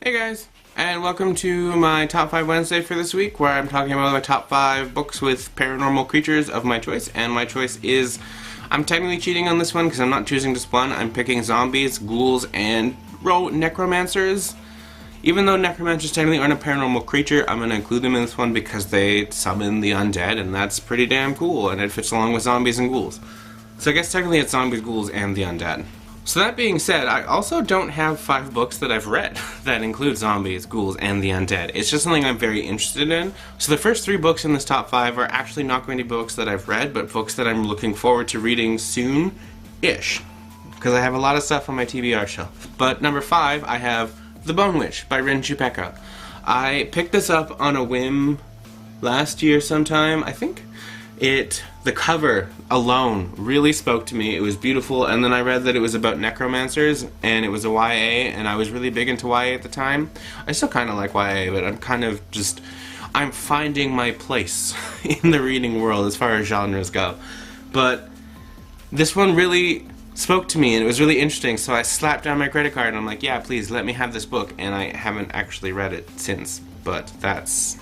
Hey guys, and welcome to my Top 5 Wednesday for this week, where I'm talking about my top 5 books with paranormal creatures of my choice, and my choice is, I'm technically cheating on this one because I'm not choosing just one, I'm picking zombies, ghouls, and necromancers. Even though necromancers technically aren't a paranormal creature, I'm going to include them in this one because they summon the undead, and that's pretty damn cool, and it fits along with zombies and ghouls. So I guess technically it's zombies, ghouls, and the undead. So that being said, I also don't have 5 books that I've read that include zombies, ghouls, and the undead. It's just something I'm very interested in. So the first 3 books in this top 5 are actually not going to be books that I've read, but books that I'm looking forward to reading soon-ish. Because I have a lot of stuff on my TBR shelf. But number 5, I have The Bone Witch by Rin Chupeca. I picked this up on a whim last year sometime, I think. The cover alone really spoke to me. It was beautiful, and then I read that it was about necromancers, and it was a YA, and I was really big into YA at the time. I still kind of like YA, but I'm finding my place in the reading world as far as genres go. But this one really spoke to me, and it was really interesting, so I slapped down my credit card, and I'm like, yeah, please, let me have this book, and I haven't actually read it since, but that's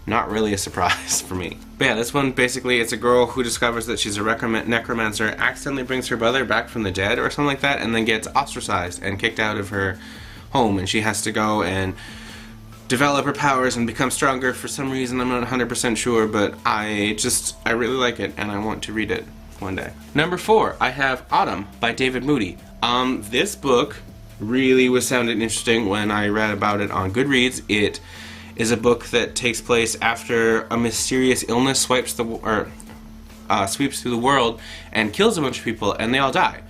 not really a surprise for me. But yeah, this one, basically, it's a girl who discovers that she's a necromancer, accidentally brings her brother back from the dead or something like that, and then gets ostracized and kicked out of her home, and she has to go and develop her powers and become stronger for some reason. I'm not 100% sure, but I really like it, and I want to read it one day. Number 4, I have Autumn by David Moody. This book really was sounding interesting when I read about it on Goodreads. It is a book that takes place after a mysterious illness sweeps through the world and kills a bunch of people, and they all die.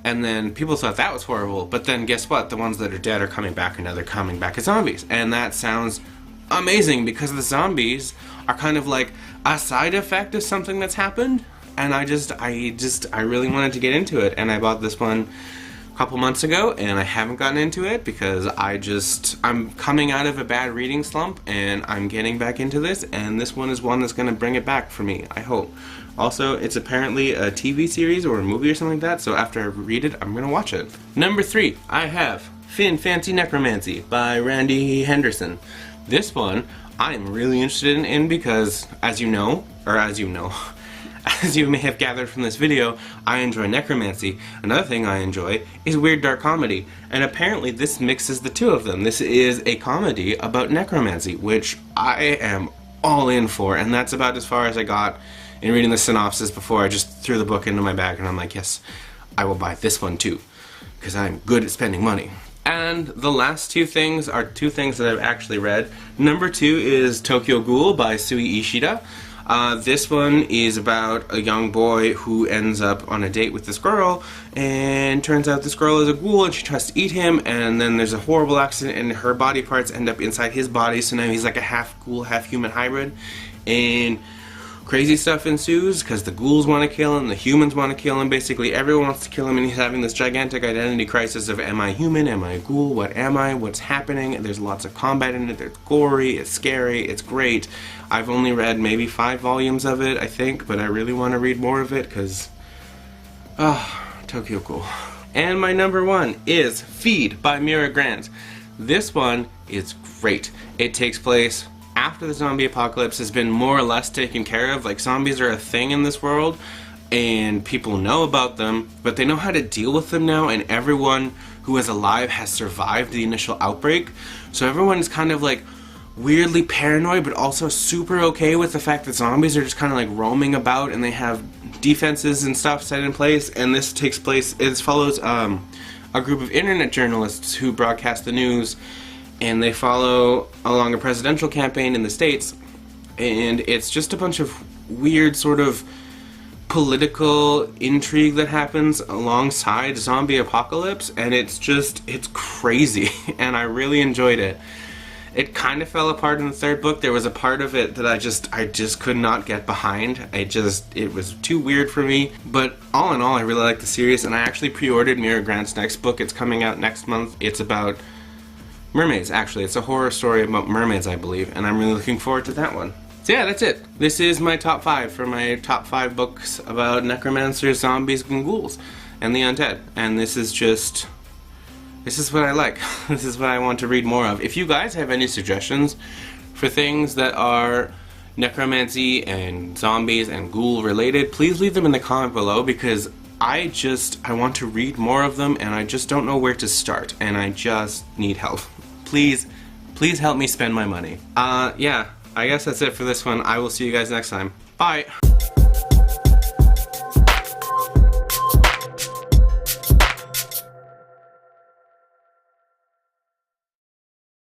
And then people thought that was horrible, but then guess what? The ones that are dead are coming back, and now they're coming back as zombies. And that sounds amazing because the zombies are kind of like a side effect of something that's happened. And I really wanted to get into it, and I bought this one a couple months ago, and I haven't gotten into it because I'm coming out of a bad reading slump, and I'm getting back into this, and this one is one that's going to bring it back for me, I hope. Also, it's apparently a TV series or a movie or something like that, so after I read it, I'm going to watch it. Number 3, I have Fin Fancy Necromancy by Randy Henderson. This one I'm really interested in because, as you may have gathered from this video, I enjoy necromancy. Another thing I enjoy is weird dark comedy, and apparently this mixes the two of them. This is a comedy about necromancy, which I am all in for, and that's about as far as I got in reading the synopsis before I just threw the book into my bag, and I'm like, yes, I will buy this one too, because I'm good at spending money. And the last 2 things are 2 things that I've actually read. Number 2 is Tokyo Ghoul by Sui Ishida. This one is about a young boy who ends up on a date with this girl, and turns out this girl is a ghoul and she tries to eat him, and then there's a horrible accident and her body parts end up inside his body, so now he's like a half ghoul, half human hybrid, and crazy stuff ensues because the ghouls want to kill him, the humans want to kill him, basically everyone wants to kill him, and he's having this gigantic identity crisis of, am I human, am I a ghoul, what am I, what's happening? There's lots of combat in it, there's gory, it's scary, it's great. I've only read maybe 5 volumes of it, I think, but I really want to read more of it because, Tokyo Ghoul. And my number 1 is Feed by Mira Grant. This one is great. It takes place after the zombie apocalypse has been more or less taken care of. Like, zombies are a thing in this world, and people know about them, but they know how to deal with them now, and everyone who is alive has survived the initial outbreak. So everyone is kind of like weirdly paranoid, but also super okay with the fact that zombies are just kind of like roaming about, and they have defenses and stuff set in place. And this takes place, it follows a group of internet journalists who broadcast the news, and they follow along a presidential campaign in the States, and it's just a bunch of weird sort of political intrigue that happens alongside zombie apocalypse, and it's crazy, and I really enjoyed it. It kind of fell apart in the 3rd book. There was a part of it that I just could not get behind. It was too weird for me. But all in all, I really like the series, and I actually pre-ordered Mira Grant's next book. It's coming out next month. It's about mermaids, actually. It's a horror story about mermaids, I believe, and I'm really looking forward to that one. So yeah, that's it. This is my top 5 for my top 5 books about necromancers, zombies, and ghouls, and the undead. And this is just this is what I like. This is what I want to read more of. If you guys have any suggestions for things that are necromancy and zombies and ghoul related, please leave them in the comment below, because I want to read more of them and I just don't know where to start, and I just need help. Please help me spend my money. Yeah, I guess that's it for this one. I will see you guys next time. Bye!